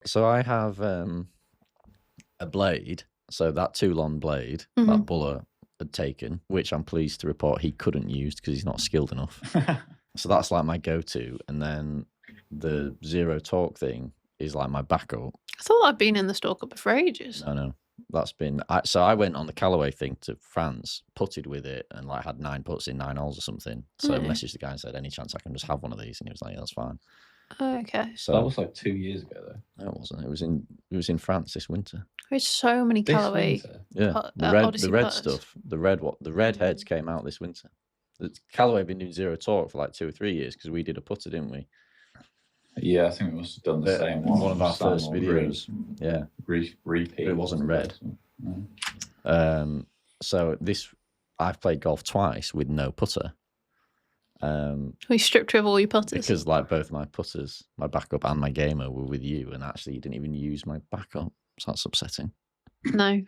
So I have a blade. So that Toulon blade that Buller had taken, which I'm pleased to report he couldn't use because he's not skilled enough. So that's like my go-to. And then the zero torque thing is like my backup. I thought I'd been in the store cupboard for ages. No. That's been... So I went on the Callaway thing to France, putted with it, and like had 9 putts in 9 holes or something. So I messaged the guy and said, any chance I can just have one of these? And he was like, yeah, that's fine. Oh, okay. So that was like 2 years ago, though. No, it wasn't. It was in France this winter. There's so many Callaway. Yeah, the red stuff. The red heads came out this winter. Callaway have been doing zero torque for like 2 or 3 years because we did a putter, didn't we? Yeah, I think we must have done the same one. One of our first videos. Yeah. Repeat. It wasn't red. So I've played golf twice with no putter. We stripped you of all your putters. Because like both my putters, my backup and my gamer were with you, and actually you didn't even use my backup. So that's upsetting. No.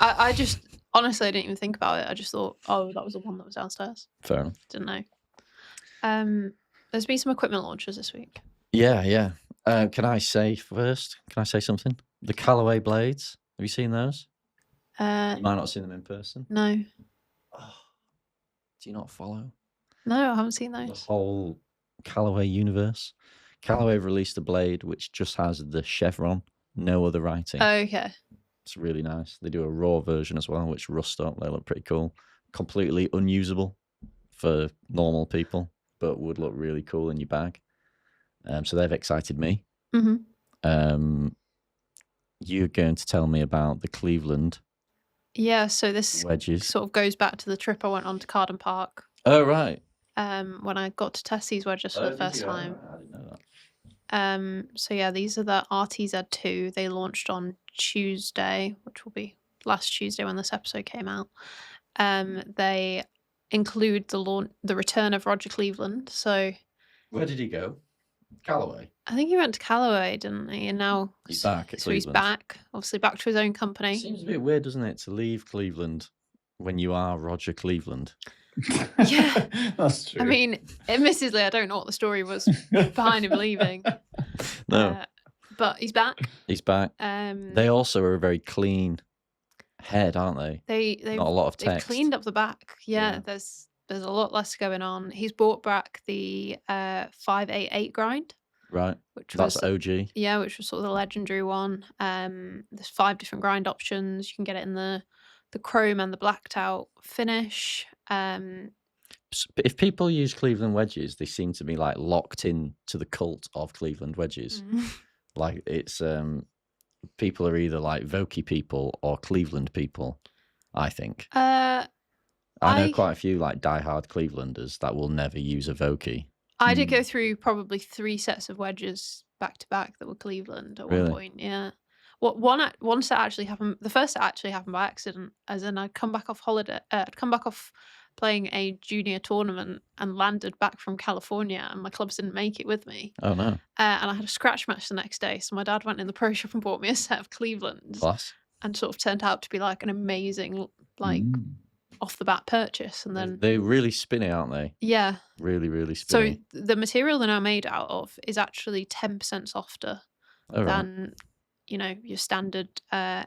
I just, honestly, I didn't even think about it. I just thought, oh, that was the one that was downstairs. Fair enough. Didn't know. There's been some equipment launches this week. Yeah. Can I say something? The Callaway blades. Have you seen those? You might not have seen them in person. No. Oh, do you not follow? No, I haven't seen those. The whole Callaway universe. Callaway have released a blade which just has the chevron, no other writing. Oh, okay. It's really nice. They do a raw version as well, which rust up. They look pretty cool. Completely unusable for normal people, but would look really cool in your bag. So they've excited me. You're going to tell me about the Cleveland. Yeah, so this wedges sort of goes back to the trip I went on to Carden Park. Oh, right. When I got to test these wedges for the first time. I didn't know that. So yeah, these are the RTZ2. They launched on Tuesday, which will be last Tuesday when this episode came out. They include the return of Roger Cleveland. So where did he go? Callaway. I think he went to Callaway, didn't he? And now he's back. So he's back, obviously back to his own company. It seems a bit weird, doesn't it, to leave Cleveland when you are Roger Cleveland? Yeah, that's true. I mean, admittedly, I don't know what the story was behind him leaving. No, but he's back. He's back. They also are a very clean head, aren't they? They've not a lot of text. They've cleaned up the back. Yeah. There's a lot less going on. He's brought back the 588 grind. Right. That's OG. Yeah, which was sort of the legendary one. There's 5 different grind options. You can get it in the chrome and the blacked out finish. If people use Cleveland wedges, they seem to be like locked in to the cult of Cleveland wedges. Like it's people are either like Vokey people or Cleveland people, I think. I know quite a few like diehard Clevelanders that will never use a Vokey. I did go through probably 3 sets of wedges back to back that were Cleveland at one point. Yeah. One set actually happened. The first set actually happened by accident, as in I'd come back off holiday. I'd come back off playing a junior tournament and landed back from California, and my clubs didn't make it with me. Oh no! And I had a scratch match the next day, so my dad went in the pro shop and bought me a set of Clevelands. Class. And sort of turned out to be like an amazing, like off the bat purchase. And then they're really spinny, aren't they? Yeah. Really, really spinny. So the material they're now made out of is actually 10% softer than your standard. I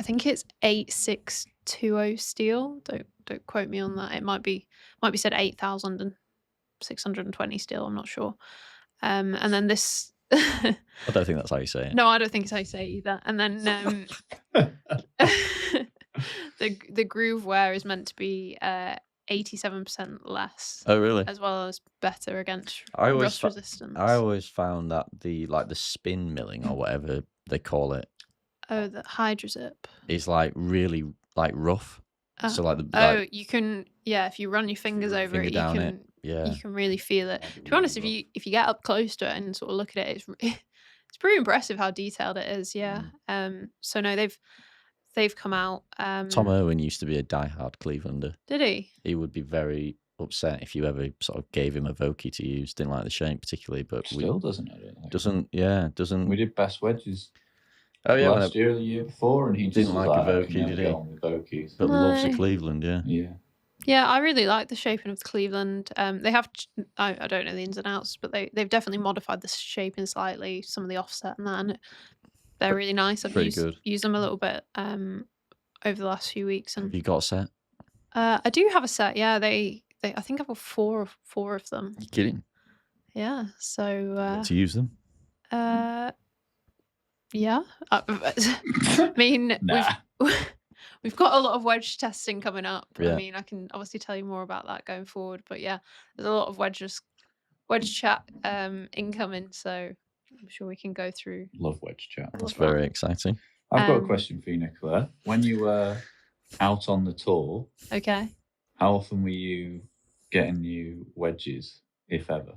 think it's 8620 steel. Don't quote me on that. It might be said 8,620 steel. I'm not sure. And then this. I don't think that's how you say it. No, I don't think it's how you say it either. And then the groove wear is meant to be 87% less. Oh, really? As well as better against rust resistance. I always found that the spin milling or whatever they call it. Oh, the HydroZip is like really like rough. So like you can if you run your fingers over it, you can really feel it. To be honest, if you get up close to it and sort of look at it, it's pretty impressive how detailed it is. Yeah. So no, they've come out. Tom Irwin used to be a diehard Clevelander. Did he? He would be very upset if you ever sort of gave him a Vokey to use. Didn't like the shape particularly, but still doesn't it? Doesn't. We did best wedges. Oh yeah, last year or the year before, and he didn't like a Vokey, did he? Vokey, but loves a Cleveland, yeah. Yeah. Yeah, I really like the shaping of the Cleveland. They have, I don't know the ins and outs, but they've definitely modified the shaping slightly, some of the offset and that. And they're really nice. I've Pretty good. used them a little bit over the last few weeks. Have And you got a set? I do have a set. Yeah, I think I've got four of them. You kidding? Yeah. So You get to use them? yeah. I mean, Nah. we've got a lot of wedge testing coming up. Yeah. I mean, I can obviously tell you more about that going forward. But yeah, there's a lot of wedge chat incoming. So I'm sure we can go through. Love wedge chat. That's very exciting. I've got a question for you, Nicola. When you were out on the tour, Okay. how often were you getting new wedges, if ever?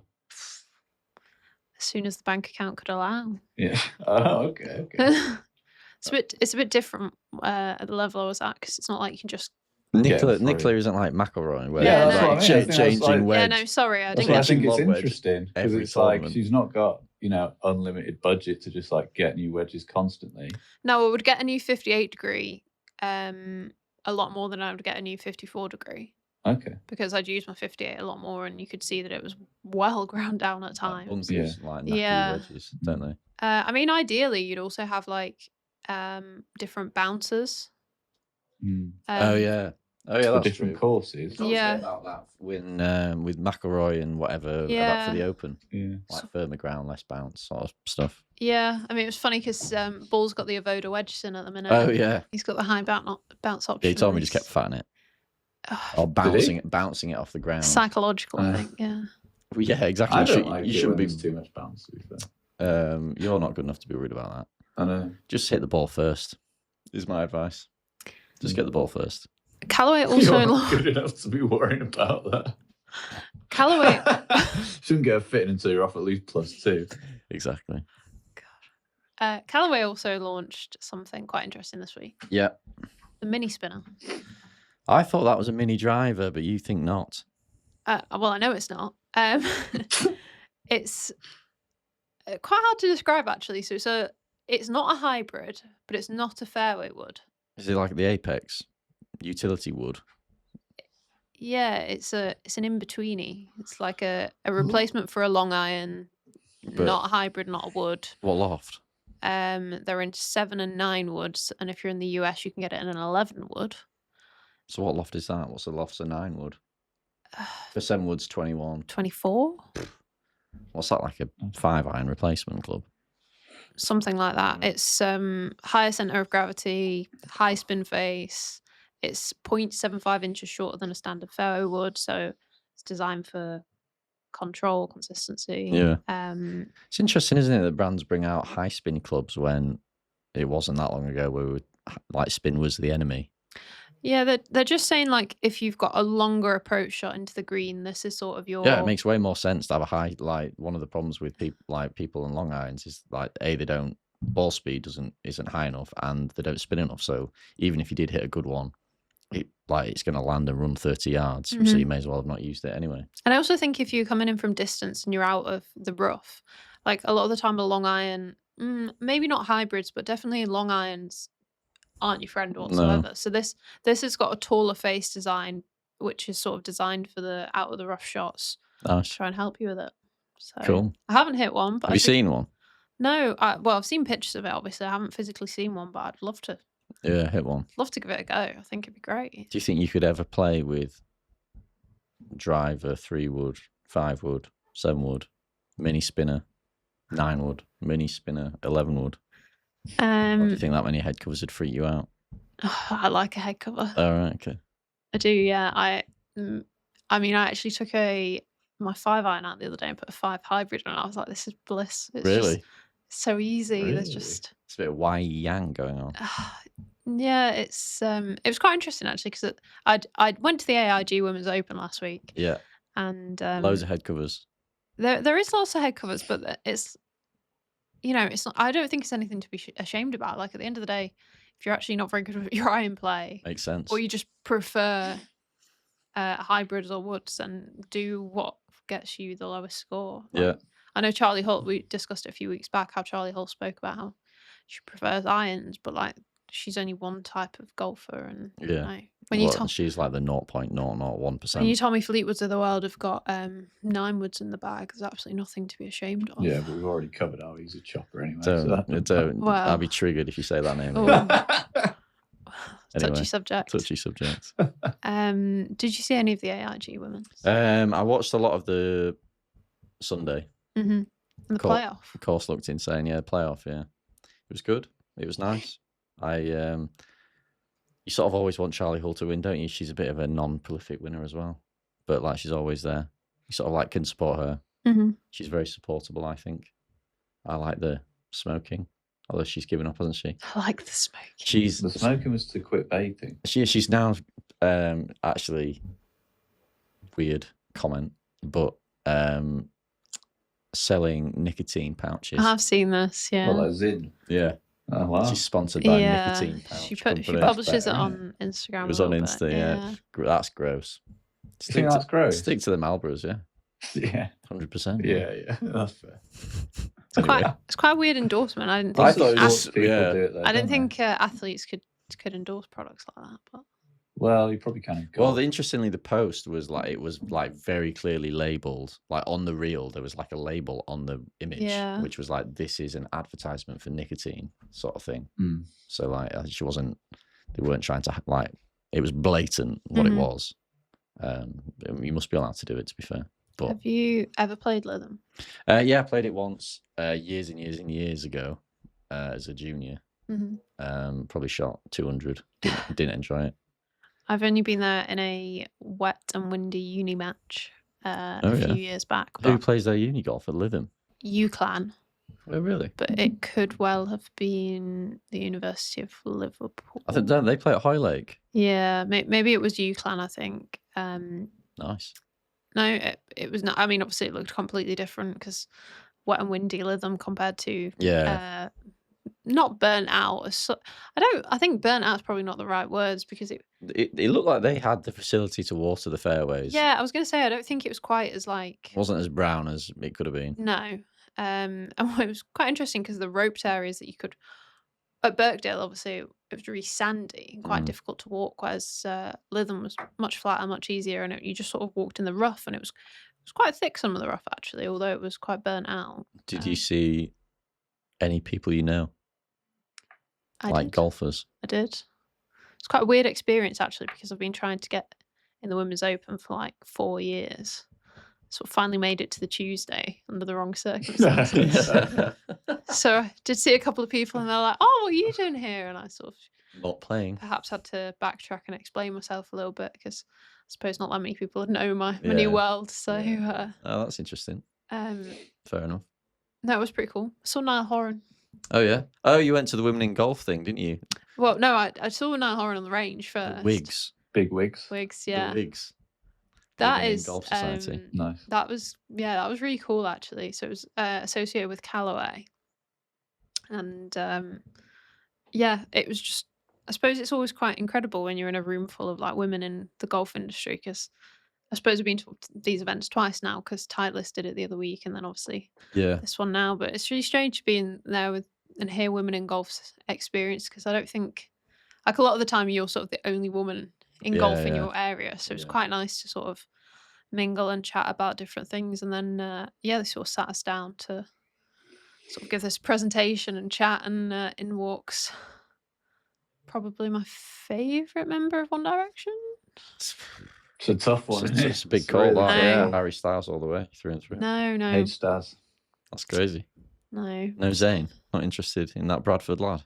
As soon as the bank account could allow. Yeah. Oh, okay. It's a bit different at the level I was at, because it's not like you can just. Nicola isn't like McElroy, where Yeah, it's no. like I think that's changing like- wedge. Yeah, no, sorry, I That's didn't why I get. think it's lob wedge interesting, because every it's like tournament. she's not got, unlimited budget to just like get new wedges constantly. No, I would get a new 58 degree a lot more than I would get a new 54 degree, Okay. because I'd use my 58 a lot more, and you could see that it was well ground down at times. Bunsies, like knacky Yeah. wedges, don't they? I mean, ideally, you'd also have like different bouncers. Oh yeah, For that's different true. courses. Talked Yeah. about that with McElroy and whatever about Yeah. for the Open, Yeah. like firmer ground, less bounce sort of stuff. Yeah, I mean, it was funny because Ball's got the Avoda wedge in at the minute. Oh yeah, He's got the high bounce option. yeah. He told me and just kept it's- fatting it Ugh, or bouncing it off the ground. psychological, I think. Yeah. Well, yeah, exactly. I You don't should- like you it shouldn't when be. there's too much bounce, to be fair. You're not good enough to be worried about that. I know. Just hit the ball first. Is my advice. Just get the ball first. Callaway also You're not good enough to be worrying about that. Callaway. Shouldn't get a fitting until you're off at least +2. Exactly. Callaway also launched something quite interesting this week. Yeah. The mini spinner. I thought that was a mini driver, but you think not. Well, I know it's not. It's quite hard to describe, actually. So it's not a hybrid, but it's not a fairway wood. Is it like the Apex utility wood? Yeah, it's an in-betweeny. It's like a replacement for a long iron, But- not a hybrid, not a wood. What loft? They're in 7 and 9 woods, and if you're in the US, you can get it in an 11 wood. So what loft is that? What's the loft's a 9 wood? For 7 woods, 21. 24, What's that, like a 5-iron replacement club? something like that. It's higher center of gravity, high spin face. It's 0.75 inches shorter than a standard fairway wood, so it's designed for control, consistency. Yeah. It's interesting, isn't it, that brands bring out high spin clubs when it wasn't that long ago where like spin was the enemy. Yeah, they're just saying, like, if you've got a longer approach shot into the green, this is sort of your. Yeah, it makes way more sense to have a high. Like one of the problems with people in long irons is like they don't ball speed isn't high enough and they don't spin enough. So even if you did hit a good one, it's going to land and run 30 yards. So you may as well have not used it anyway. And I also think if you're coming in from distance and you're out of the rough, like a lot of the time a long iron, maybe not hybrids, but definitely long irons aren't your friend whatsoever. So this has got a taller face design, which is sort of designed for the out of the rough shots. Nice. To try and help you with it. So Cool. I haven't hit one, but Have you seen one? No, I've seen pictures of it. Obviously, I haven't physically seen one, but I'd love to. Yeah, hit one. Love to give it a go. I think it'd be great. Do you think you could ever play with driver, 3 wood, 5 wood, 7 wood, mini spinner, 9 wood, mini spinner, 11 wood? Or do you think that many head covers would freak you out? I like a head cover. All right, okay. I do, yeah. I mean, I actually took my 5-iron out the other day and put a 5 hybrid on. I was like, this is bliss. It's Really? just so easy. Really? There's just It's a bit of yang going on. yeah. It was quite interesting actually because I went to the AIG Women's Open last week. Yeah. And Loads of head covers. There is lots of head covers, but it's it's not. I don't think it's anything to be ashamed about. Like at the end of the day, if you're actually not very good with your iron play, Makes sense. or you just prefer hybrids or woods, and do what gets you the lowest score. Yeah. I know Charlie Hull. We discussed it a few weeks back how Charlie Hull spoke about how she prefers irons, but like she's only one type of golfer, and Yeah. when you told she's like the 0.001%. when you told me Fleetwoods of the world have got 9 woods in the bag, there's absolutely nothing to be ashamed of. Yeah, but we've already covered how he's a chopper anyway. I'll be triggered if you say that name. Touchy Anyway, subject. Touchy subject. Did you see any of the AIG women's? I watched a lot of the Sunday. And the playoff. The course looked insane. Yeah, playoff. Yeah, it was good. It was nice. You sort of always want Charlie Hull to win, don't you? She's a bit of a non-prolific winner as well, but like she's always there. You sort of like can support her. She's very supportable, I think. I like the smoking, although she's given up, hasn't she? I like the smoking. The smoking was to quit vaping. She's now actually weird comment, but selling nicotine pouches. I've seen this. Yeah. Well, as in. Yeah. Oh wow. She's sponsored by nicotine pouch. She publishes it on Instagram. It was on Insta. Yeah. That's gross. You think that's gross? Stick to the Marlboros, yeah. Yeah. 100%. Yeah. That's fair. It's quite a weird endorsement. I didn't think. I thought people do it though, I didn't think athletes could endorse products like that. But well, you probably kind of. Well, interestingly, the post was like very clearly labelled. Like on the reel, there was like a label on the image, which was like, "This is an advertisement for nicotine," sort of thing. So like, she wasn't. They weren't trying to like. It was blatant what it was. You must be allowed to do it, to be fair. But have you ever played Lytham? Yeah, I played it once, years and years and years ago, as a junior. Probably shot 200. Didn't enjoy it. I've only been there in a wet and windy uni match a few years back. Who plays their uni golf at Lytham? UClan. Oh, really? But it could well have been the University of Liverpool. I think they play at Hoylake. Yeah, maybe it was UClan, I think. Nice. No, it was not. I mean, obviously it looked completely different because wet and windy Lytham compared to not burnt out. I think burnt out is probably not the right words because it looked like they had the facility to water the fairways. Yeah, I was going to say I don't think it was quite as like wasn't as brown as it could have been. No, and it was quite interesting because the roped areas that you could at Birkdale, obviously it was really sandy and quite difficult to walk, whereas Lytham was much flatter, much easier, and you just sort of walked in the rough, and it was quite thick, some of the rough actually, although it was quite burnt out. Did you see any people you know? Golfers? I did. It's quite a weird experience actually because I've been trying to get in the Women's Open for like 4 years. Sort of finally made it to the Tuesday under the wrong circumstances. So I did see a couple of people and they're like, "Oh, what are you doing here?" And I sort of not playing. Perhaps had to backtrack and explain myself a little bit because I suppose not that many people know my new world. So oh, that's interesting. Fair enough. No, it was pretty cool. I saw Niall Horan. Oh yeah. Oh, you went to the women in golf thing, didn't you? Well, no, I saw Niall Horan on the range first. The Wigs. Big Wigs. Wigs, yeah. The Wigs. That is Golf Society. Nice. That was really cool actually. So it was associated with Callaway, and it was just. I suppose it's always quite incredible when you're in a room full of like women in the golf industry because I suppose I've been to these events twice now because Titleist did it the other week and then obviously this one now. But it's really strange being there and hear women in golf's experience because I don't think like a lot of the time you're sort of the only woman in golf in your area, so it's quite nice to sort of mingle and chat about different things. And then they sort of sat us down to sort of give this presentation and chat, and in walks probably my favourite member of One Direction. It's a tough one. It's a big call, that. Yeah, Harry Styles all the way through and through. No. Hey, Stars. That's crazy. No Zayn. Not interested in that Bradford lad.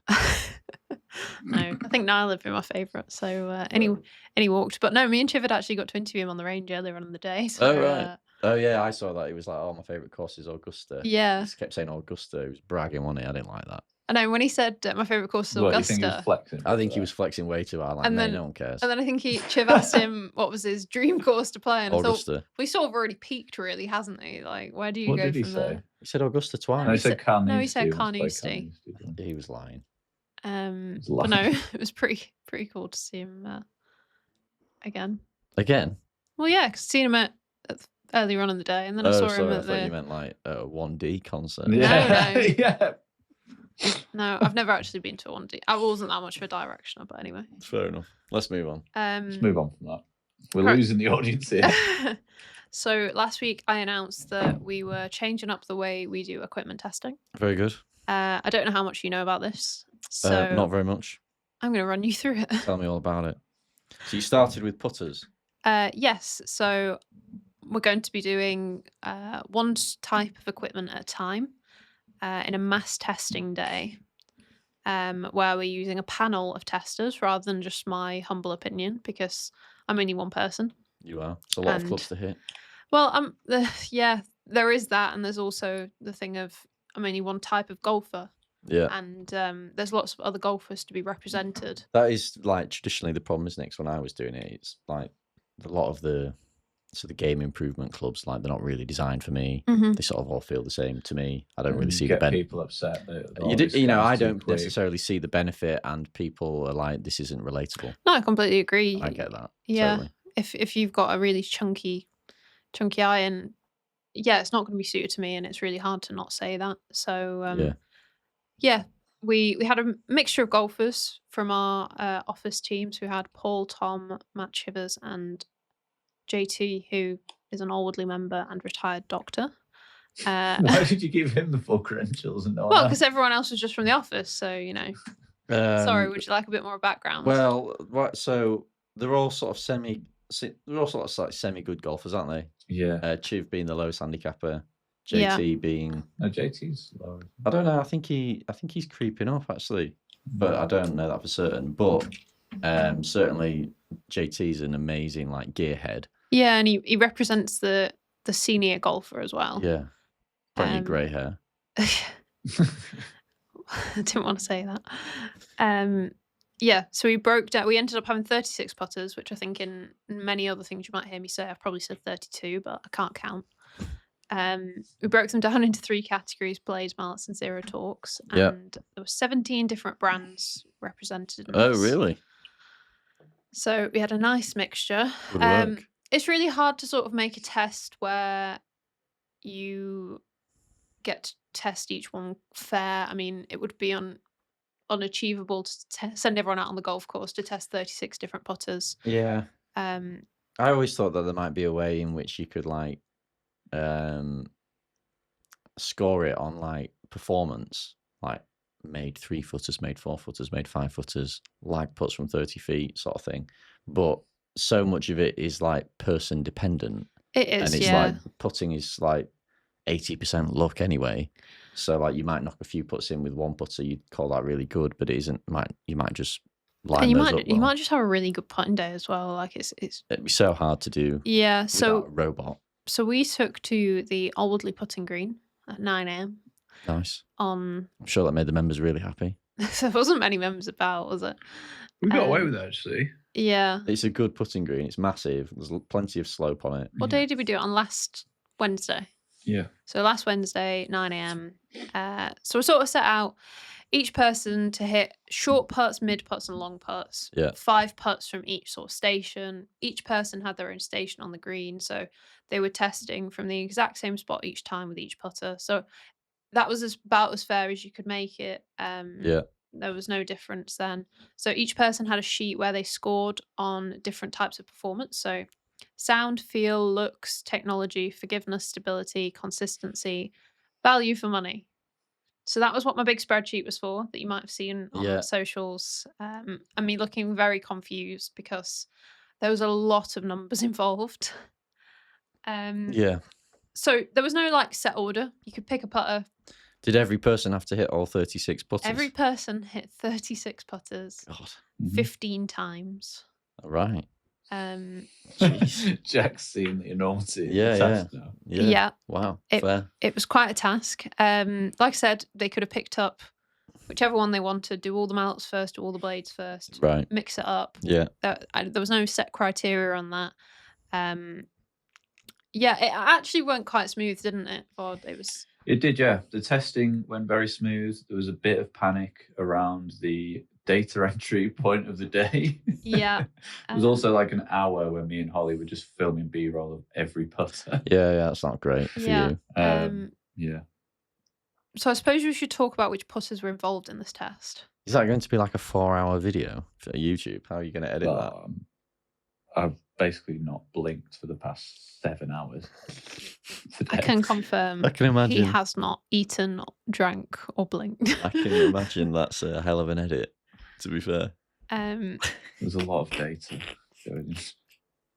No, I think Niall would be my favourite. So and he walked. But no, me and Chiv had actually got to interview him on the range earlier on in the day. So, right. Oh yeah, I saw that. He was like, "Oh, my favourite course is Augusta." Yeah. He just kept saying Augusta. He was bragging, wasn't he? I didn't like that. I know when he said my favourite course is Augusta. You think he was flexing? I think he was flexing way too hard. Like, and then, no one cares. And then I think Chiv asked him what was his dream course to play, and Augusta. I thought, well, he's sort of already peaked, really, hasn't he? Like, where do you go from there? There? He said Augusta twice. No, he said Carnoustie. No, he said Carnoustie. He was lying. But no, it was pretty cool to see him again. Again? Well, yeah, because seen him earlier on in the day, and then I saw him at I thought you meant like a 1D concert. Yeah. No. Yeah. No, I've never actually been to a 1D. I wasn't that much of a directioner, but anyway. Fair enough. Let's move on. Let's move on from that. We're Right. losing the audience here. So last week I announced that we were changing up the way we do equipment testing. Very good. I don't know how much you know about this, so Not very much. I'm going to run you through it. Tell me all about it. So you started with putters. Yes, so we're going to be doing one type of equipment at a time in a mass testing day, where we're using a panel of testers rather than just my humble opinion, because I'm only one person. You are. It's a lot of clubs to hit. Well, there is that, and there's also the thing of I'm only one type of golfer. Yeah. And there's lots of other golfers to be represented. That is like traditionally the problem, isn't it? 'Cause when I was doing it, it's like a lot of the game improvement clubs, like they're not really designed for me. Mm-hmm. They sort of all feel the same to me. I don't really see the benefit. People upset. I don't necessarily see the benefit, and people are like, "This isn't relatable." No, I completely agree. I get that. Yeah, totally. if you've got a really chunky iron, yeah, it's not going to be suited to me, and it's really hard to not say that. So yeah, we had a mixture of golfers from our office teams. We had Paul, Tom, Matt Chivers, and JT, who is an Alwoodley member and retired doctor. Why did you give him the full credentials and no one Well, else? because everyone else was just from the office, so Sorry, would you like a bit more background? Well, so they're all sort of semi good golfers, aren't they? Yeah. Chiv being the lowest handicapper, JT being. No, JT's low. I don't know. I think he's creeping up actually, but I don't know that for certain. But certainly JT's an amazing like gearhead. Yeah, and he represents the senior golfer as well. Yeah, plenty of grey hair. I didn't want to say that. Yeah, so we ended up having 36 putters, which I think in many other things you might hear me say, I've probably said 32, but I can't count. We broke them down into 3 categories: blades, mallets, and zero torques. And there were 17 different brands represented in this. Oh, really? So we had a nice mixture. Good work. It's really hard to sort of make a test where you get to test each one fair. I mean, it would be unachievable to send everyone out on the golf course to test 36 different putters. Yeah. I always thought that there might be a way in which you could like score it on like performance, like made 3-footers, made 4-footers, made 5-footers, lag putts from 30 feet sort of thing. But so much of it is like person dependent. It is, and it's like putting is like 80% luck anyway. So like you might knock a few putts in with one putter, you'd call that really good, but it isn't. You might just line those up well. You might just have a really good putting day as well. Like it'd be so hard to do. Yeah. So a robot. So we took to the Alwoodley putting green at 9 a.m. Nice. I'm sure that made the members really happy. There wasn't many members about, was it? We got away with it actually. Yeah. It's a good putting green. It's massive. There's plenty of slope on it. What day did we do it on? Last Wednesday. Yeah. So last Wednesday, 9 a.m. So we sort of set out each person to hit short putts, mid putts, and long putts. Yeah. 5 putts from each sort of station. Each person had their own station on the green, so they were testing from the exact same spot each time with each putter. So that was about as fair as you could make it. There was no difference then. So each person had a sheet where they scored on different types of performance. So sound, feel, looks, technology, forgiveness, stability, consistency, value for money. So that was what my big spreadsheet was for, that you might have seen on socials. And me looking very confused because there was a lot of numbers involved. So there was no like set order. You could pick a putter. Did every person have to hit all 36 putters? Every person hit 36 putters. God. 15 times. All right. Jack's seen the enormity. Yeah. Wow. Fair. It was quite a task. Like I said, they could have picked up whichever one they wanted, do all the mallets first, do all the blades first, right? Mix it up. Yeah. There was no set criteria on that. It actually went quite smooth, didn't it? It did, yeah. The testing went very smooth. There was a bit of panic around the data entry point of the day. Yeah. It was also like an hour when me and Holly were just filming B-roll of every putter. Yeah, that's not great for you. Yeah. So I suppose we should talk about which putters were involved in this test. Is that going to be like a 4-hour video for YouTube? How are you going to edit that? I've basically not blinked for the past 7 hours. I can confirm. I can imagine. He has not eaten, drank, or blinked. I can imagine that's a hell of an edit, to be fair. There's a lot of data.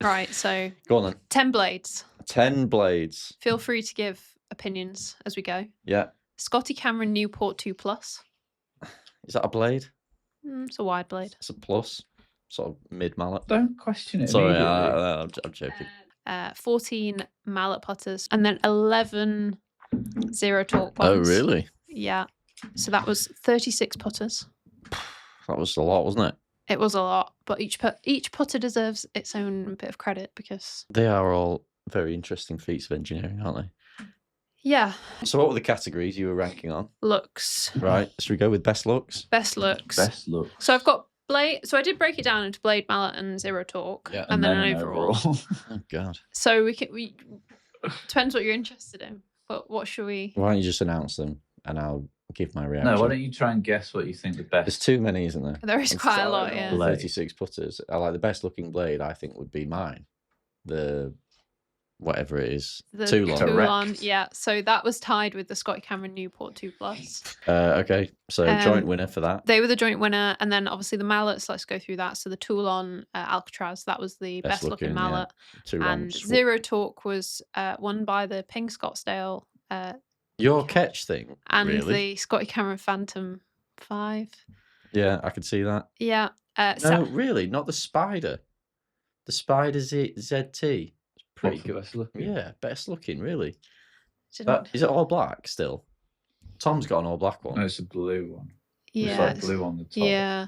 Right, so Go on then. 10 blades. 10 blades. Feel free to give opinions as we go. Yeah. Scotty Cameron Newport 2 Plus. Is that a blade? It's a wide blade. It's a plus. Sort of mid mallet. Don't question it. Sorry, I'm joking. 14 mallet putters, and then 11 zero torque Oh, ones. really? Yeah. So that was 36 putters. That was a lot, wasn't it? It was a lot, but each putter deserves its own bit of credit because They are all very interesting feats of engineering, aren't they? yeah. So what were the categories you were ranking on? Looks. Right. Should we go with best looks? Best looks. Best look. So I've got blade. So I did break it down into blade, mallet, and zero torque, Yeah, and then an overall. Oh God. So we depends what you're interested in. But what should we? Why don't you just announce them and I'll give my reaction? No, why don't you try and guess what you think the best? There's too many, isn't there? There is quite a lot. Yeah. 36 putters. I like the best looking blade. I think would be mine. The whatever it is, The Toulon. Toulon, yeah. So that was tied with the Scotty Cameron Newport 2 Plus. Okay, so joint winner for that. They were the joint winner, and then obviously the mallets. Let's go through that. So the Toulon Alcatraz, that was the best looking mallet, and zero torque was won by the Ping Scottsdale. Your catch thing, and really? The Scotty Cameron Phantom 5. Yeah, I could see that. Yeah. No, really, not the Spider. The Spider ZT. Pretty good. Best looking? Yeah, best looking, really. Is it all black still? Tom's got an all black one. No, it's a blue one. Yeah. It's like blue on the top. Yeah.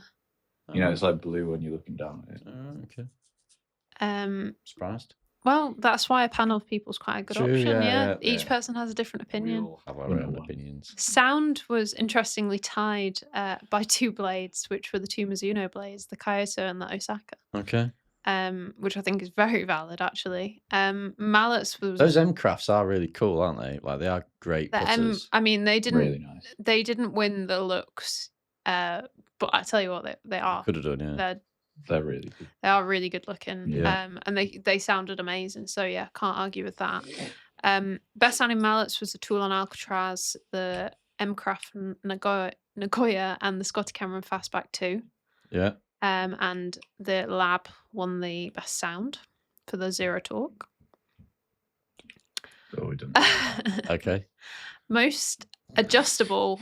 You know, it's like blue when you're looking down at it. Okay. Surprised? Well, that's why a panel of people is quite a good True, option. yeah, Each person has a different opinion. We all have our own opinions. Sound was interestingly tied by 2 blades, which were the 2 Mizuno blades, the Kyoto and the Osaka. Okay. Which I think is very valid, actually. Mallets was Those M crafts are really cool, aren't they? Like they are great putters. I mean, they didn't. Really nice. They didn't win the looks, but I tell you what, they are. Could have done, yeah. They're really good. They are really good looking. Yeah. And they sounded amazing. So yeah, can't argue with that. Best sounding mallets was the Toulon Alcatraz, the M Craft Nagoya, and the Scotty Cameron Fastback 2. Yeah. And the Lab won the best sound for the zero torque. Oh, we done. Okay. Most adjustable.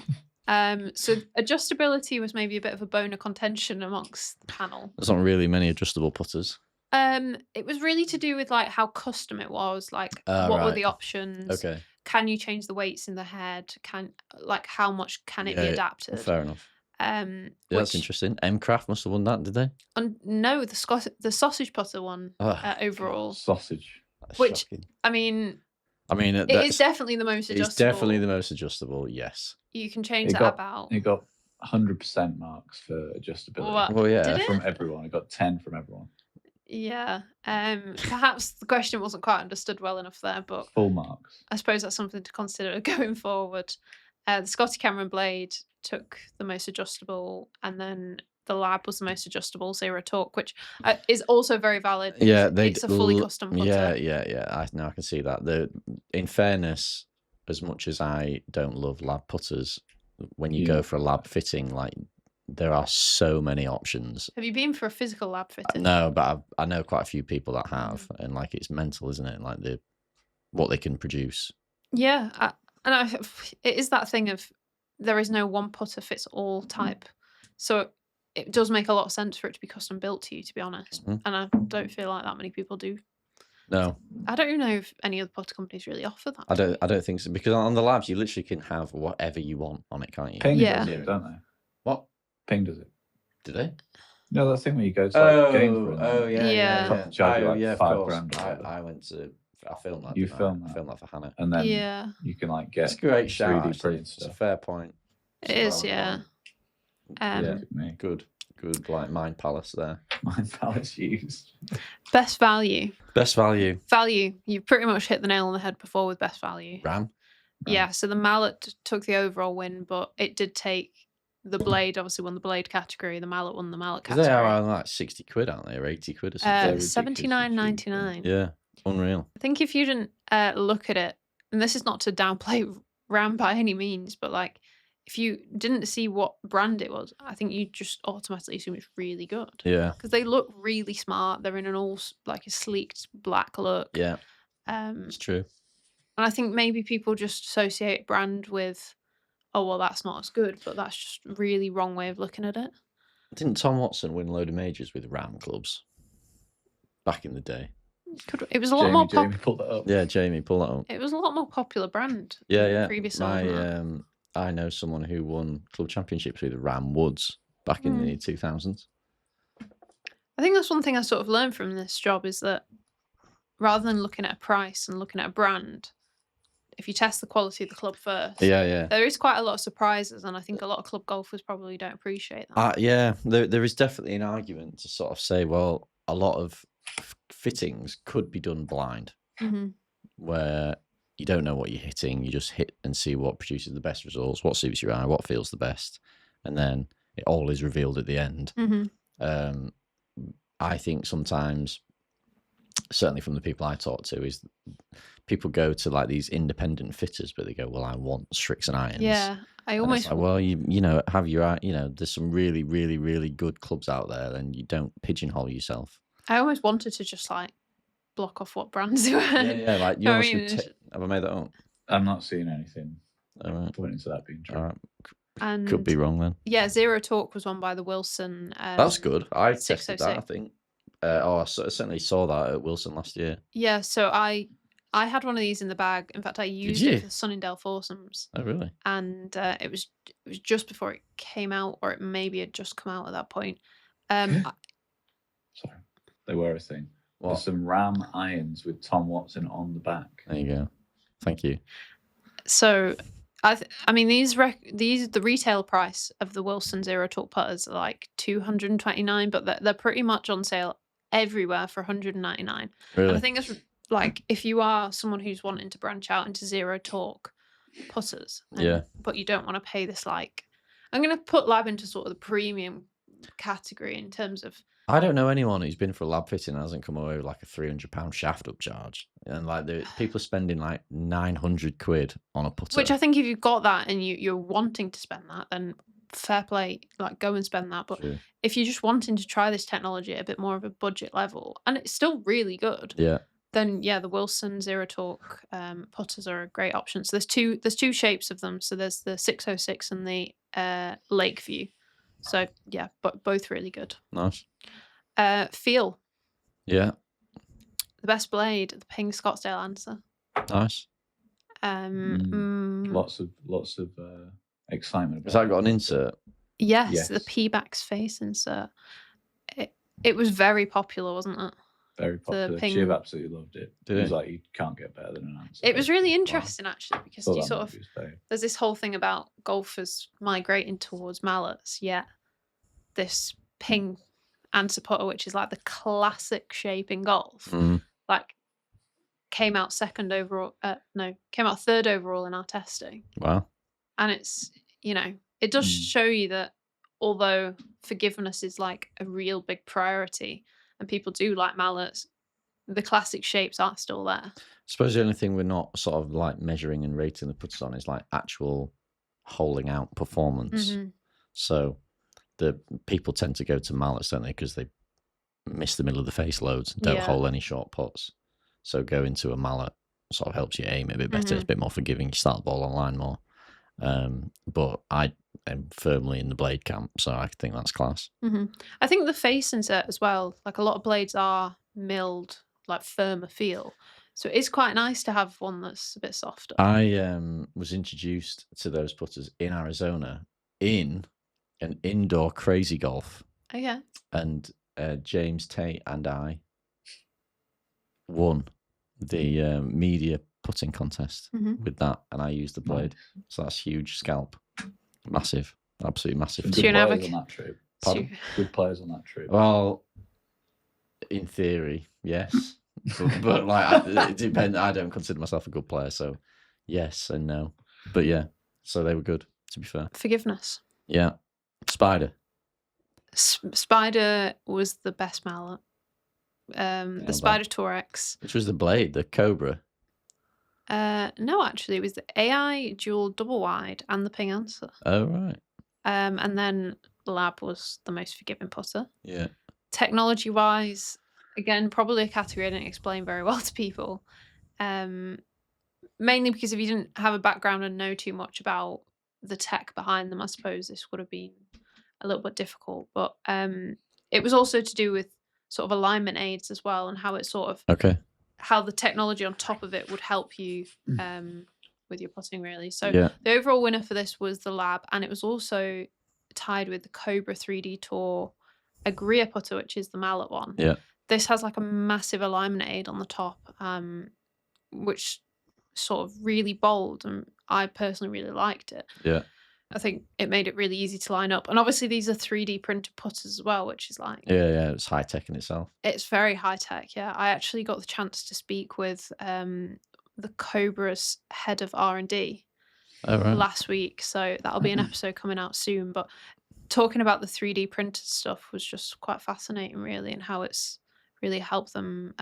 So adjustability was maybe a bit of a bone of contention amongst the panel. There's not really many adjustable putters. It was really to do with like how custom it was, like what were the options? Okay. Can you change the weights in the head? How much can it be adapted? Fair enough. That's interesting. M-Craft must have won that, did they? No, the sausage putter won overall. Sausage. That's which shocking. I mean, it is definitely the most adjustable. It's definitely the most adjustable. Yes. You can change that about. It got 100% marks for adjustability. Well, yeah. Did it? From everyone. It got 10 from everyone. Yeah. Perhaps the question wasn't quite understood well enough there, but full marks. I suppose that's something to consider going forward. The Scotty Cameron blade took the most adjustable, and then the Lab was the most adjustable zero torque, which is also very valid. Yeah, it's a fully custom putter. Yeah. I can see that. In fairness, as much as I don't love Lab putters, when you go for a Lab fitting, like there are so many options. Have you been for a physical Lab fitting? No, but I know quite a few people that have, and like it's mental, isn't it? Like what they can produce. Yeah, it is that thing of there is no one putter fits all type. So it does make a lot of sense for it to be custom built to you, to be honest. And I don't feel like that many people do. No. I don't even know if any other putter companies really offer that. I don't think so, because on the Labs you literally can have whatever you want on it, can't you? Ping does it, don't they? What? Ping does it. Do they? No, that thing where you go to game for yeah. $5,000. I went to. I filmed that. You filmed that. I filmed that for Hannah. And then you can like get. It's a great shout. 3D print It's a fair point. It is, yeah. Good. Like Mind Palace there. Mind Palace used. Best value. Best value. Value. You pretty much hit the nail on the head before with best value. RAM. Yeah, so the mallet took the overall win, but it did take the blade. Obviously, won the blade category. The mallet won the mallet Because they category. are like 60 quid, aren't they, or 80 quid or something? $79.99. Yeah, unreal. I think if you didn't look at it, and this is not to downplay RAM by any means, but like if you didn't see what brand it was, I think you just automatically assume it's really good. Yeah, because they look really smart. They're in an all like a sleeked black look. yeah, it's true. And I think maybe people just associate brand with, oh well, that's not as good, but that's just a really wrong way of looking at it. Didn't Tom Watson win a load of majors with RAM clubs back in the day? It was a lot more Jamie pulled that up. Yeah, Jamie, pull that up. It was a lot more popular brand. Yeah. Previously, I know someone who won club championships with RAM Woods back in the 2000s. I think that's one thing I sort of learned from this job is that rather than looking at a price and looking at a brand, if you test the quality of the club first, there is quite a lot of surprises, and I think a lot of club golfers probably don't appreciate that. There is definitely an argument to sort of say, well, a lot of fittings could be done blind, where you don't know what you're hitting, you just hit and see what produces the best results, what suits your eye, what feels the best, and then it all is revealed at the end. I think sometimes, certainly from the people I talk to, is people go to like these independent fitters, but they go, well, I want Strix and irons. Yeah, I almost like, well, you know, have your, you know, there's some really, really, really good clubs out there, and you don't pigeonhole yourself. I almost wanted to just like block off what brands they were. Yeah, like you almost have I made that up? I'm not seeing anything pointing to that being true. All right. And could be wrong then. Yeah, Zero Talk was won by the Wilson. That's good. I tested that, I think. I certainly saw that at Wilson last year. Yeah, so I had one of these in the bag. In fact, I used it for the Sunningdale foursomes. Oh, really? And it was just before it came out, or it maybe had just come out at that point. Sorry, they were a thing. What? There's some RAM irons with Tom Watson on the back. There you go. Thank you. So, I mean, the retail price of the Wilson Zero Talk putters are like $229, but they're pretty much on sale everywhere for $199. Really? And I think it's like if you are someone who's wanting to branch out into Zero Talk putters, but you don't want to pay this, like, I'm going to put lab into sort of the premium category in terms of. I don't know anyone who's been for a lab fitting and hasn't come away with like a £300 shaft upcharge, and like people are spending like 900 quid on a putter. Which I think if you've got that and you're wanting to spend that, then fair play, like go and spend that. But if you're just wanting to try this technology at a bit more of a budget level, and it's still really good, then the Wilson Zero Talk putters are a great option. So there's two shapes of them. So there's the 606 and the Lakeview. So yeah, but both really good. Nice. Feel. Yeah. The best blade, the Ping Scottsdale Answer. Nice. Lots of excitement. Has that got an insert? Yes, the P-Bax face insert. It was very popular, wasn't it? Very popular. Shiv absolutely loved it. It was like, you can't get better than an answer. It was really interesting, actually, because you sort of there's this whole thing about golfers migrating towards mallets, yet this Ping answer putter, which is like the classic shape in golf, like came out third overall in our testing. Wow. And it's, it does show you that although forgiveness is like a real big priority and people do like mallets, the classic shapes are still there. I suppose the only thing we're not sort of like measuring and rating the putters on is like actual holing out performance. So the people tend to go to mallets, don't they? Because they miss the middle of the face loads, don't hole any short putts. So going to a mallet sort of helps you aim a bit better. It's a bit more forgiving. You start the ball online more. But I am firmly in the blade camp, so I think that's class. I think the face insert as well, like a lot of blades are milled, like firmer feel. So it is quite nice to have one that's a bit softer. I was introduced to those putters in Arizona in an indoor crazy golf. Okay. And James Tate and I won the media putting contest with that, and I used the blade. So that's huge scalp. Massive. Absolutely massive. Good players on that trip. Good players on that trip. Well, in theory, yes. but like, it depends. I don't consider myself a good player, so yes and no. But yeah, so they were good, to be fair. Forgiveness. Yeah. Spider. Spider was the best mallet. The Spider Tour X. Which was the blade, the Cobra? No, actually, it was the AI dual double wide and the ping answer. Oh, right. And then Lab was the most forgiving putter. Yeah. Technology-wise, again, probably a category I didn't explain very well to people. Mainly because if you didn't have a background and know too much about the tech behind them, I suppose this would have been a little bit difficult. But it was also to do with sort of alignment aids as well, and how it sort of how the technology on top of it would help you with your putting, really. So the overall winner for this was the Lab, and it was also tied with the Cobra 3D Tour Agria putter, which is the mallet one. Yeah. This has like a massive alignment aid on the top, which sort of really bold, and I personally really liked it. Yeah. I think it made it really easy to line up. And obviously these are 3D printed putters as well, which is like... Yeah, it's high tech in itself. It's very high tech, yeah. I actually got the chance to speak with the Cobra's head of R&D last week. So that'll be an episode coming out soon. But talking about the 3D printed stuff was just quite fascinating, really, and how it's really helped them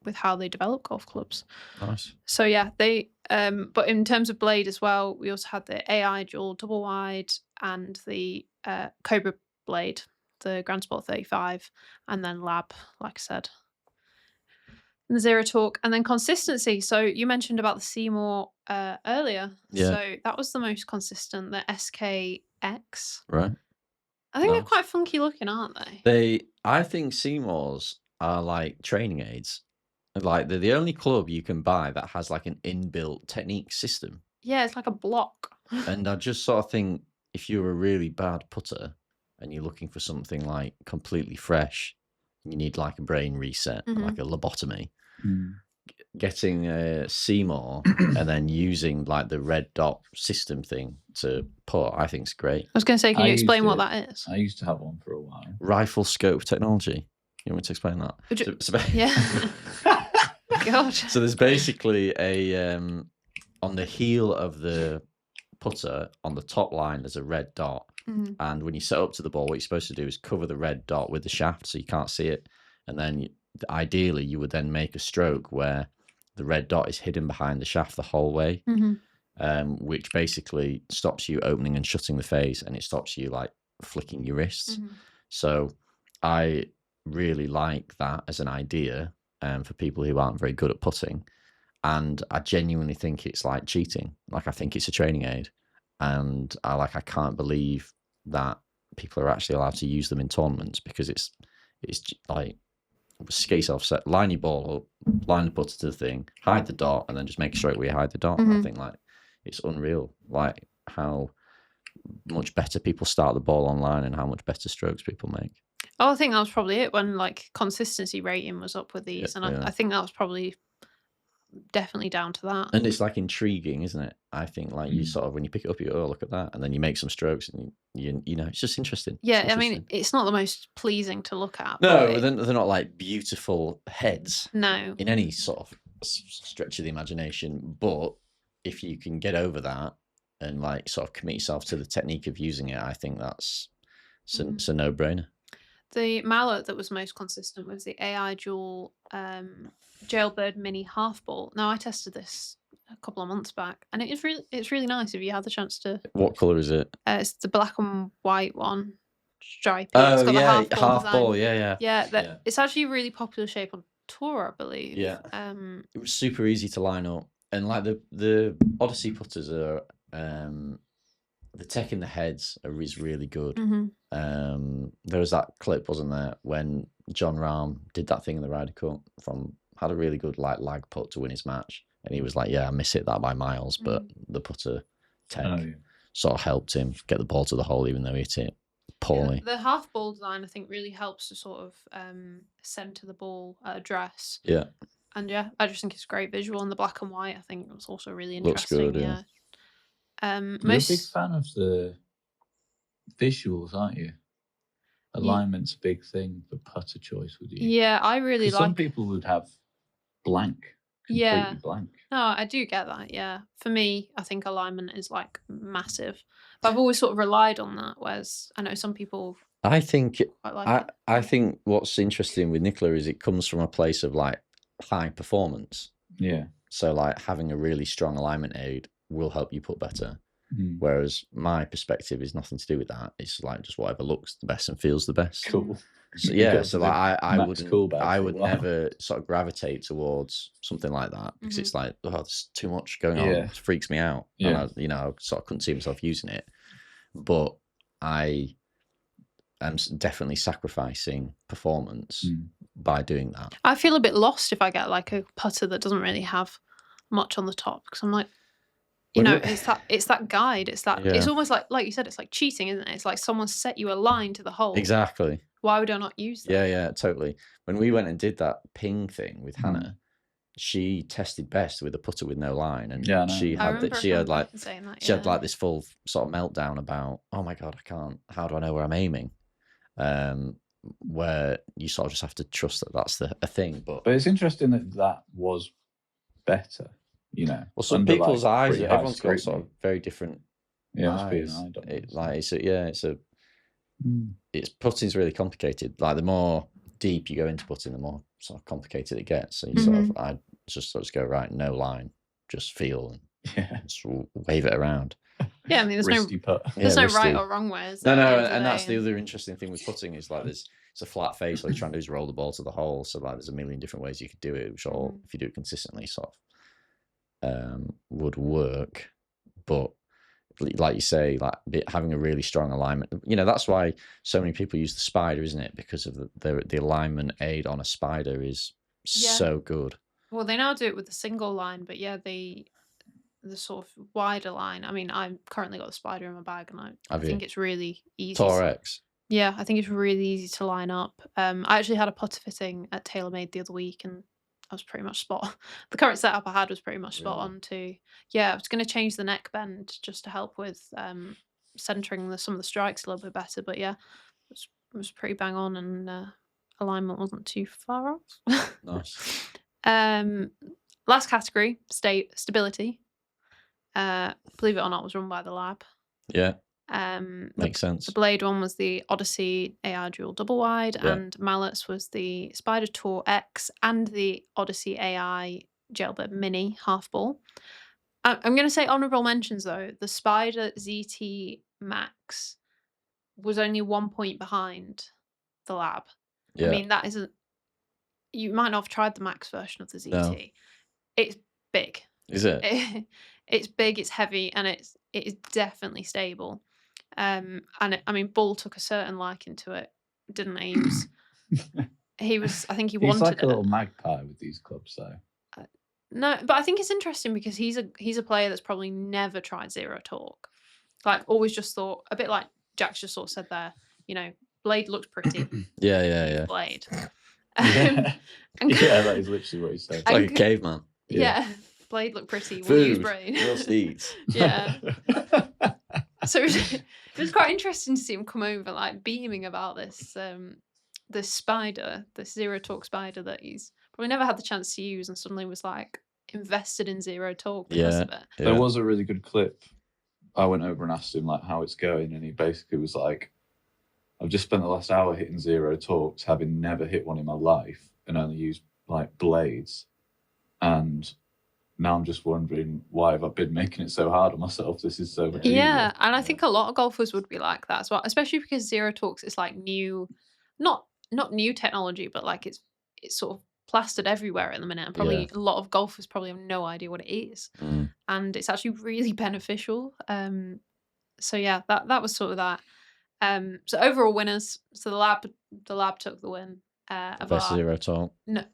with how they develop golf clubs. Nice. So yeah, they but in terms of blade as well, we also had the AI dual double wide and the Cobra blade, the Grand Sport 35, and then Lab, like I said. And the Zero Talk, and then consistency. So you mentioned about the Seymour earlier. Yeah. So that was the most consistent, the SKX. Right. I think they're quite funky looking, aren't they? I think Seymours are like training aids. Like they're the only club you can buy that has like an inbuilt technique system. Yeah, it's like a block. And I just sort of think if you're a really bad putter and you're looking for something like completely fresh, you need like a brain reset, like a lobotomy. Getting a Seymour and then using like the red dot system thing to put, I think is great. I was going to say, can you explain what that is? I used to have one for a while. Rifle scope technology. You want me to explain that? Yeah. God. So there's basically a on the heel of the putter on the top line there's a red dot, and when you set up to the ball, what you're supposed to do is cover the red dot with the shaft so you can't see it, and then ideally you would then make a stroke where the red dot is hidden behind the shaft the whole way, which basically stops you opening and shutting the face, and it stops you like flicking your wrists. So I really like that as an idea for people who aren't very good at putting, and I genuinely think it's like cheating. Like I think it's a training aid, and I can't believe that people are actually allowed to use them in tournaments, because it's like skate yourself set, line your ball up, line the putter to the thing, hide the dot, and then just make sure where you hide the dot. And I think like it's unreal, like how much better people start the ball online and how much better strokes people make. Oh, I think that was probably it when like consistency rating was up with these, and I think that was probably definitely down to that. And it's like intriguing, isn't it? I think like you sort of, when you pick it up, you go, oh, look at that, and then you make some strokes, and you know, it's just interesting. Yeah, I mean, it's not the most pleasing to look at. No, they're not like beautiful heads. No, in any sort of stretch of the imagination. But if you can get over that and like sort of commit yourself to the technique of using it, I think that's it's a no-brainer. The mallet that was most consistent was the AI Dual Jailbird Mini Half Ball. Now, I tested this a couple of months back, and it's really nice if you had the chance to. What colour is it? It's the black and white one, stripy. Oh, it's got yeah, the half ball, yeah. Yeah, it's actually a really popular shape on tour, I believe. Yeah. It was super easy to line up, and like the Odyssey putters are. The tech in the heads is really good. There was that clip, wasn't there, when John Rahm did that thing in the Ryder Cup, had a really good like lag putt to win his match, and he was like, yeah, I miss it that by miles, but the putter tech sort of helped him get the ball to the hole, even though he hit it poorly. Yeah, the half ball design, I think, really helps to sort of center the ball at address. Yeah. And yeah, I just think it's great visual, and the black and white, I think, was also really interesting. Looks good, yeah. You're a big fan of the visuals, aren't you? Alignment's a big thing for putter choice with you. Yeah, I really like. Some people would have blank completely blank. No, I do get that. Yeah, for me, I think alignment is like massive. But I've always sort of relied on that. Whereas I know some people. I think quite like it. I think what's interesting with Nicola is it comes from a place of like high performance. Yeah. So like having a really strong alignment aid will help you putt better. Whereas my perspective is nothing to do with that. It's like just whatever looks the best and feels the best. Cool. So yeah, so like I would while. never sort of gravitate towards something like that because it's like, oh, there's too much going on. It freaks me out. Yeah. And I sort of couldn't see myself using it. But I am definitely sacrificing performance by doing that. I feel a bit lost if I get like a putter that doesn't really have much on the top because I'm like, it's that guide. It's that it's almost like you said, it's like cheating, isn't it? It's like someone set you a line to the hole. Exactly. Why would I not use that? Yeah, totally. When we went and did that ping thing with Hannah, she tested best with a putter with no line, and she had like this full sort of meltdown about, oh my god, I can't. How do I know where I'm aiming? Where you sort of just have to trust that that's a thing. But it's interesting that was better. Well, some people's eyes, everyone's got sort of very different eyes. It's putting's really complicated. Like the more deep you go into putting, the more sort of complicated it gets. So you I just go right, no line, just feel and just wave it around. Yeah, I mean, there's no right or wrong way. No, and that's the other interesting thing with putting is like it's a flat face. All you're trying to do is roll the ball to the hole. So like there's a million different ways you could do it, which all, if you do it consistently, sort of would work. But like you say, like having a really strong alignment, that's why so many people use the spider, isn't it? Because of the alignment aid on a spider is so good. Well, they now do it with a single line, but the sort of wider line. I mean, I've currently got a spider in my bag, and I think it's really easy. Torex. Yeah, I think it's really easy to line up. I actually had a putter fitting at TaylorMade the other week, and I was pretty much spot on. The current setup I had was pretty much spot on too. Yeah, I was going to change the neck bend just to help with centering some of the strikes a little bit better. But yeah, it was pretty bang on, and alignment wasn't too far off. Nice. Last category, stability. Believe it or not, was run by the lab. Yeah. Makes sense. The Blade one was the Odyssey AI Dual Double Wide, and Mallet's was the Spider Tour X and the Odyssey AI Jailbird Mini Half Ball. I'm going to say honourable mentions though. The Spider ZT Max was only 1 point behind the Lab. Yeah. I mean, that isn't. You might not have tried the Max version of the ZT. No. It's big. Is it? It's big. It's heavy, and it is definitely stable. And I mean, Bull took a certain liking to it, didn't he? He was. I think he wanted. He's like a little magpie with these clubs, though. No, but I think it's interesting because he's a player that's probably never tried zero torque. Like always just thought a bit like Jack's just sort of said there. Blade looks pretty. Yeah. Blade. Yeah, that is literally what he said. It's like a caveman. Yeah. Blade looked pretty. We'll use brain. Just eat. Yeah. So it was quite interesting to see him come over, like beaming about this spider, this zero torque spider that he's probably never had the chance to use, and suddenly was like invested in zero torque because of it. There was a really good clip. I went over and asked him like how it's going, and he basically was like, "I've just spent the last hour hitting zero torques, having never hit one in my life, and only used like blades, and now I'm just wondering why have I been making it so hard on myself? This is so much easier." Yeah, and I think a lot of golfers would be like that as well, especially because zero torques is like new, not new technology, but like it's sort of plastered everywhere at the minute, and probably a lot of golfers probably have no idea what it is, and it's actually really beneficial. So yeah, that was sort of that. So overall winners. So the lab took the win. Versus zero torque.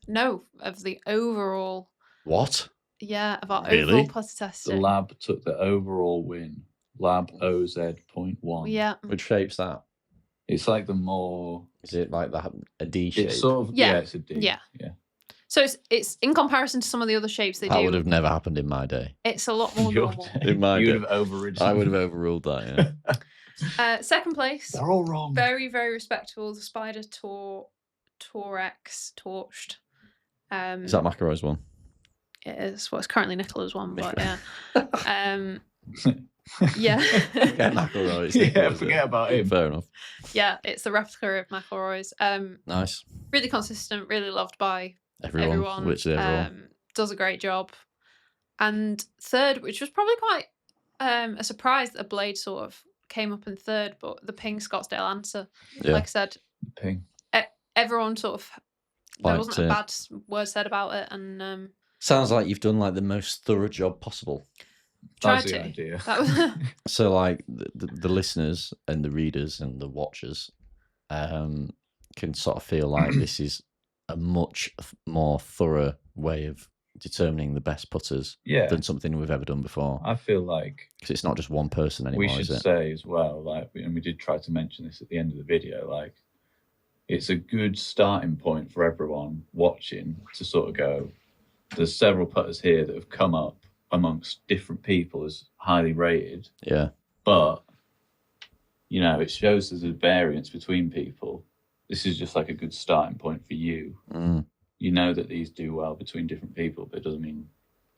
No, of the overall. What? Yeah, of our overall putter testing. The Lab took the overall win. Lab OZ.1. Yeah. Which shape's that? It's like the more. Is it like a D shape? It's sort of it's a D. Yeah. So it's in comparison to some of the other shapes they do. That would have never happened in my day. It's a lot more normal. In my day, would have overridden. I would have overruled that. Yeah. Second place. They're all wrong. Very, very respectable. The Spider Tour X Torched. Is that McElroy's one? It is. Well, it's currently Nicola's one, but yeah. Yeah. Forget McElroy. It's Yeah, Nicola, forget about him. Fair enough. Yeah, it's the replica of McElroy's. Nice. Really consistent, really loved by Everyone. Literally everyone. Does a great job. And third, which was probably quite a surprise that a blade sort of came up in third, but the Ping Scottsdale answer. Yeah. Like I said, Ping. Everyone sort of, there wasn't a bad word said about it. And sounds like you've done like the most thorough job possible. Tried That's to. the idea. That was So like the listeners and the readers and the watchers can sort of feel like this is a much more thorough way of determining the best putters than something we've ever done before. I feel like because it's not just one person anymore. We should say as well, like, and we did try to mention this at the end of the video, like, it's a good starting point for everyone watching to sort of go, there's several putters here that have come up amongst different people as highly rated. Yeah. But, you know, it shows there's a variance between people. This is just like a good starting point for you. Mm. You know that these do well between different people, but it doesn't mean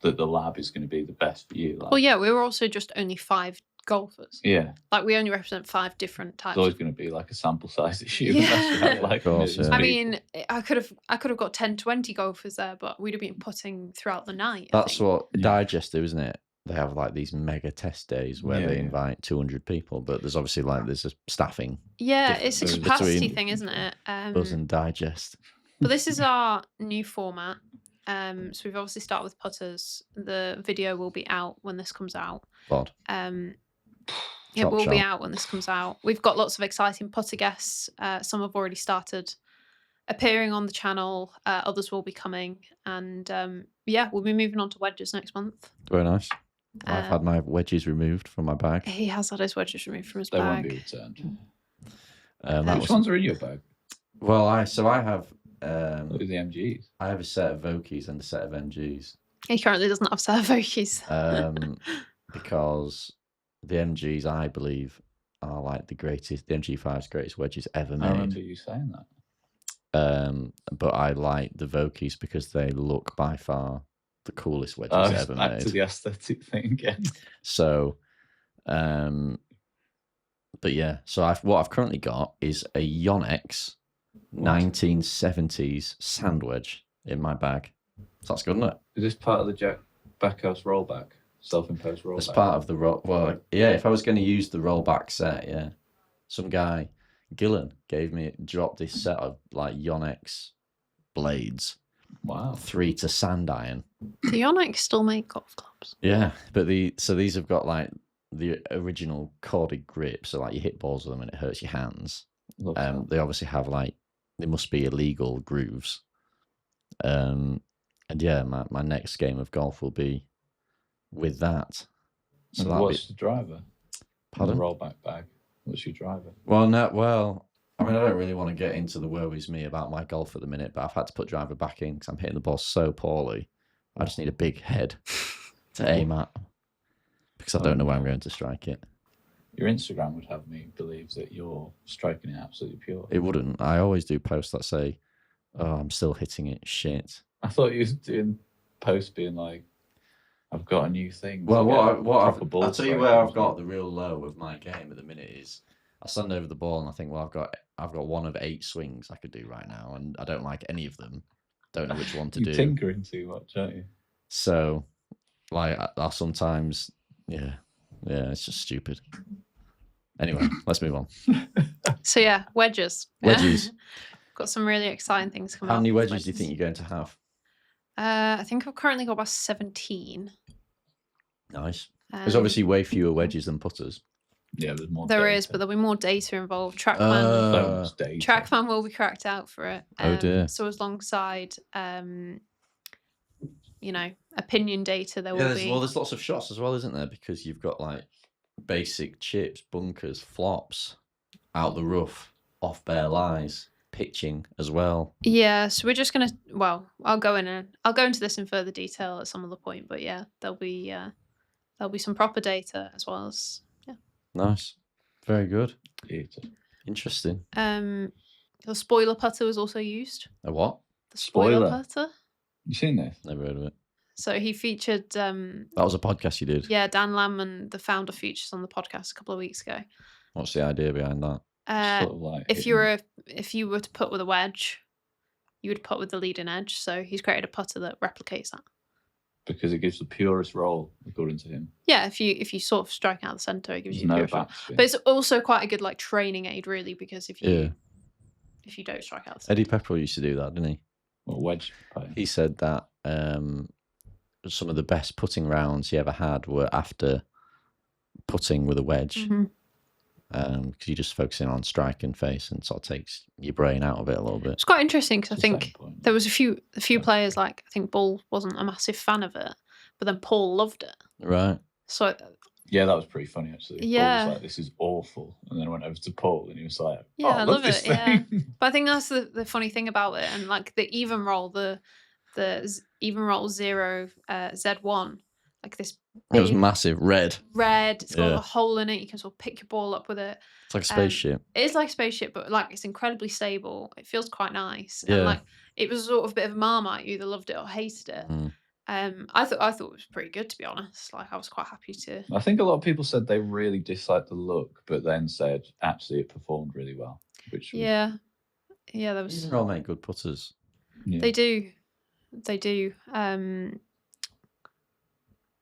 that the lab is going to be the best for you. Like, well, yeah, we were also just only 5 golfers. Yeah. Like, we only represent 5 different types. It's always going to be like a sample size issue. Yeah. Unless you have, like, Of course, yeah. I mean, I could have got 10, 20 golfers there, but we'd have been putting throughout the night. That's what Digest do, isn't it? They have like these mega test days where they Yeah. invite 200 people, but there's obviously like there's a staffing. Yeah, it's a differences capacity between thing, isn't it? Us and Digest. But this is our new format. So we've obviously started with putters. The video will be out when this comes out. Bod. It Chop, will be chop. out when this comes out. We've got lots of exciting putter guests. Some have already started appearing on the channel. Others will be coming. And yeah, we'll be moving on to wedges next month. Very nice. I've had my wedges removed from my bag. He has had his wedges removed from his They won't bag. be returned. Which ones are in your bag? Well, I have Look at the MGs. I have a set of Vokies and a set of MGs. He currently doesn't have Servokies. Because the MGs, I believe, are like the MG5's greatest wedges ever made. I remember you saying that. But I like the Vokies because they look by far the coolest wedges ever back made. to the aesthetic thing again. So, but yeah, so what I've currently got is a Yonex 1970s sand wedge in my bag. So that's good, isn't it? Is this part of the Jack Backhouse rollback? Self-imposed rollback? It's part of the well, yeah, if I was going to use the rollback set, yeah. Some guy, Gillen, dropped this set of like Yonex blades. Wow. 3 to sand iron. Do Yonex still make golf clubs? Yeah, but these have got like the original corded grip, so like you hit balls with them and it hurts your hands. They obviously have like, they must be illegal grooves. And yeah, my next game of golf will be with that. So and what's the driver? Pardon? The rollback bag. What's your driver? Well, I mean, I don't really want to get into the woe is me about my golf at the minute, but I've had to put driver back in because I'm hitting the ball so poorly. I just need a big head to aim at because I don't know where I'm going to strike it. Your Instagram would have me believe that you're striking it absolutely pure. It wouldn't. I always do posts that say, "Oh, I'm still hitting it shit." I thought you was doing posts being like, "I've got a new thing." Well, I'll tell you where I've got got the real low of my game at the minute is I stand over the ball and I think, well, I've got one of 8 swings I could do right now, and I don't like any of them. Don't know which one to do. You're tinkering too much, aren't you? So, like, I'll sometimes, yeah, it's just stupid. Anyway, let's move on. So yeah, wedges. Wedges. Got some really exciting things coming up. How many with wedges do you think you're going to have? I think I've currently got about 17. Nice. There's obviously way fewer wedges than putters. Yeah, there's more. There data. is, but there'll be more data involved. TrackMan, So much data. TrackMan will be cracked out for it. Oh dear. So as alongside, opinion data, there will be. Well, there's lots of shots as well, isn't there? Because you've got like basic chips, bunkers, flops, out the rough, off bare lies, pitching as well. Yeah, so we're just gonna. Well, I'll go into this in further detail at some other point, but yeah, there'll be some proper data as well as Nice, very good, Data. interesting. The spoiler putter was also used. A what? The spoiler Spoiler. putter. You seen this? Never heard of it. So he featured. That was a podcast you did. Yeah, Dan Lamb, the founder, features on the podcast a couple of weeks ago. What's the idea behind that? Sort of like if you were to putt with a wedge, you would putt with the leading edge. So he's created a putter that replicates that. Because it gives the purest roll, according to him. Yeah, if you sort of strike out the centre, it gives you the no purest roll. backspin. But it's also quite a good like training aid, really, because if you don't strike out the centre. Eddie Pepperell used to do that, didn't he? Well, wedge play. He said that some of the best putting rounds he ever had were after putting with a wedge. Because you're just focusing on strike and face and sort of takes your brain out of it a little bit. It's quite interesting because I think there was a few players, like I think Bull wasn't a massive fan of it, but then Paul loved it. Right. So yeah, that was pretty funny actually. Yeah. Paul was like, "This is awful," and then I went over to Paul and he was like, yeah, "Oh, I love this it." Yeah, thing." but I think that's the funny thing about it, and like the even roll, the even roll 0 Z1, like this. It was massive, red. It's got a hole in it. You can sort of pick your ball up with it. It's like a spaceship. It is like a spaceship, but like it's incredibly stable. It feels quite nice. Yeah. And like it was sort of a bit of a Marmite. You either loved it or hated it. I thought it was pretty good, to be honest. Like I was quite happy to. I think a lot of people said they really disliked the look, but then said actually it performed really well. Which was, yeah, there was. These all make good putters. Yeah. They do.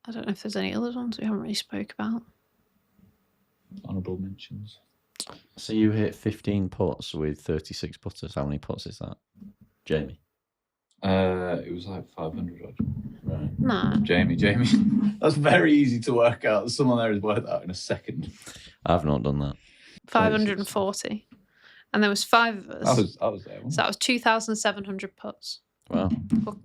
I don't know if there's any other ones we haven't really spoke about. Honourable mentions. So you hit 15 putts with 36 putters. How many putts is that, Jamie? It was like 500 odd. Right. Nah. Jamie. That's very easy to work out. Someone there has worked that out in a second. I've not done that. 540. And there was 5 of us. I was there. So that was 2,700 putts. Wow.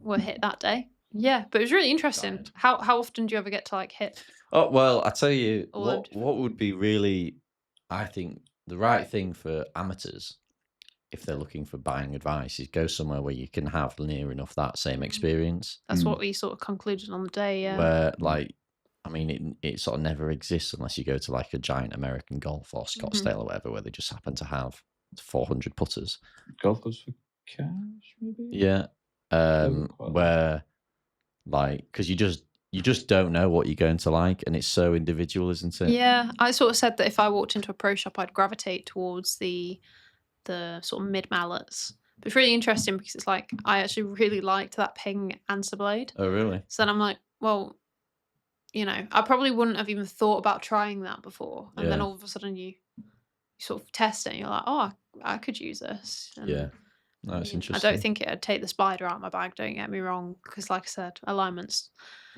Were hit that day. Yeah, but it was really interesting. Died. How often do you ever get to like hit? Oh, well, I tell you, All what would be really, I think, the right thing for amateurs, if they're looking for buying advice, is go somewhere where you can have near enough that same experience. That's what we sort of concluded on the day, yeah. Where, like, I mean, it sort of never exists unless you go to like a giant American Golf or Scottsdale or whatever, where they just happen to have 400 putters. Golf goes for cash, maybe? Yeah. Where, like, because you just don't know what you're going to like, and it's so individual, isn't it? Yeah, I sort of said that if I walked into a pro shop, I'd gravitate towards the sort of mid mallets. But it's really interesting because it's like I actually really liked that ping answer blade. Oh, really? So then I'm like, well, you know, I probably wouldn't have even thought about trying that before, and then all of a sudden you sort of test it, and you're like, oh, I could use this. And yeah. No, it's interesting. I don't think it'd take the spider out of my bag. Don't get me wrong, because like I said, alignments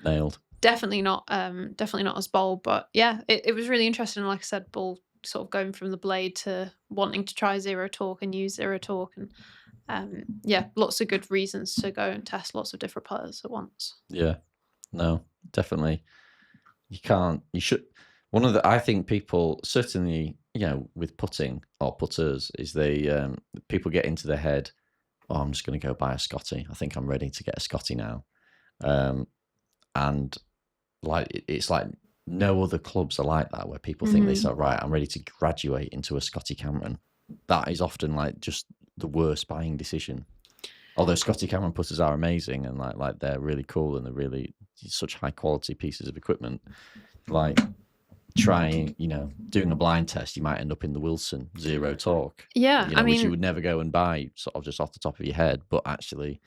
nailed. Definitely not as bold, but yeah, it was really interesting. Like I said, Bull sort of going from the blade to wanting to try zero torque and use zero torque, and yeah, lots of good reasons to go and test lots of different putters at once. Yeah, no, definitely. You should. One of the, I think people certainly, you know, with putting or putters is people get into their head, oh, I'm just going to go buy a Scotty. I think I'm ready to get a Scotty now. And like, it's like no other clubs are like that, where people think they start, right, I'm ready to graduate into a Scotty Cameron. That is often like just the worst buying decision. Although Scotty Cameron putters are amazing and like they're really cool and they're really such high quality pieces of equipment. Like, trying, you know, doing a blind test, you might end up in the Wilson zero torque. Yeah, you know, I mean, which you would never go and buy sort of just off the top of your head. But actually,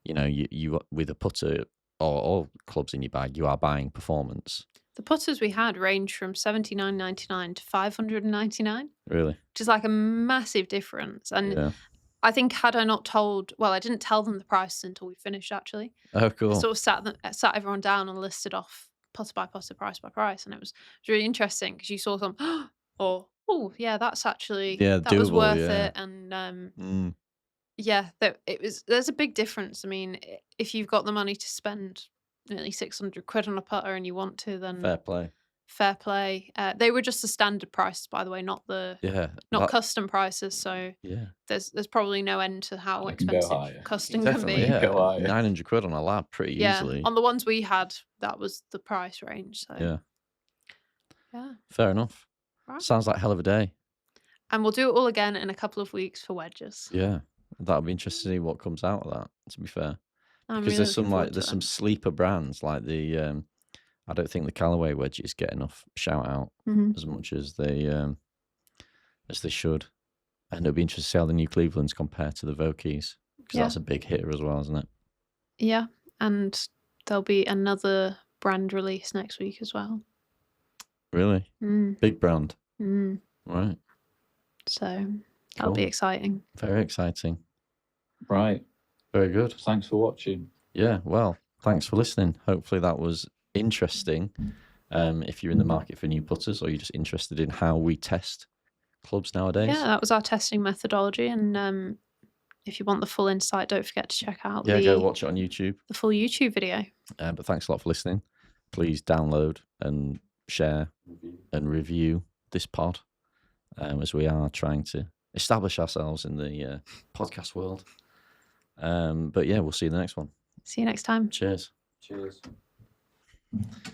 you know, you with a putter or clubs in your bag, you are buying performance. The putters we had range from $79.99 to $599. Really? Which is like a massive difference. And I think had I not told, well, I didn't tell them the prices until we finished actually. Oh, cool. I sort of sat everyone down and listed off putter by putter, price by price, and it was really interesting because you saw some, or oh yeah, that's actually that doable, was worth it, and there's a big difference. I mean, if you've got the money to spend nearly 600 quid on a putter and you want to, then fair play. They were just the standard prices, by the way, not custom prices. So there's probably no end to how expensive custom can be. Yeah, 900 quid on a lab pretty easily. On the ones we had, that was the price range. So yeah, fair enough. Right. Sounds like a hell of a day. And we'll do it all again in a couple of weeks for wedges. Yeah, that'll be interesting to see what comes out of that. To be fair, I'm Because really there's some looking forward to there's some them. sleeper brands like the I don't think the Callaway wedges get enough shout out as much as they should. And it'll be interesting to see how the new Clevelands compare to the Vokeys, because that's a big hitter as well, isn't it? Yeah, and there'll be another brand release next week as well. Really? Big brand. Right. So that'll be exciting. Very exciting. Right. Very good. Thanks for watching. Yeah, well, thanks for listening. Hopefully that was interesting. If you're in the market for new putters, or you're just interested in how we test clubs nowadays. Yeah, that was our testing methodology. And if you want the full insight, don't forget to check out go watch it on YouTube. The full YouTube video. But thanks a lot for listening. Please download and share and review this pod, as we are trying to establish ourselves in the podcast world. But yeah, we'll see you in the next one. See you next time. Cheers. Cheers.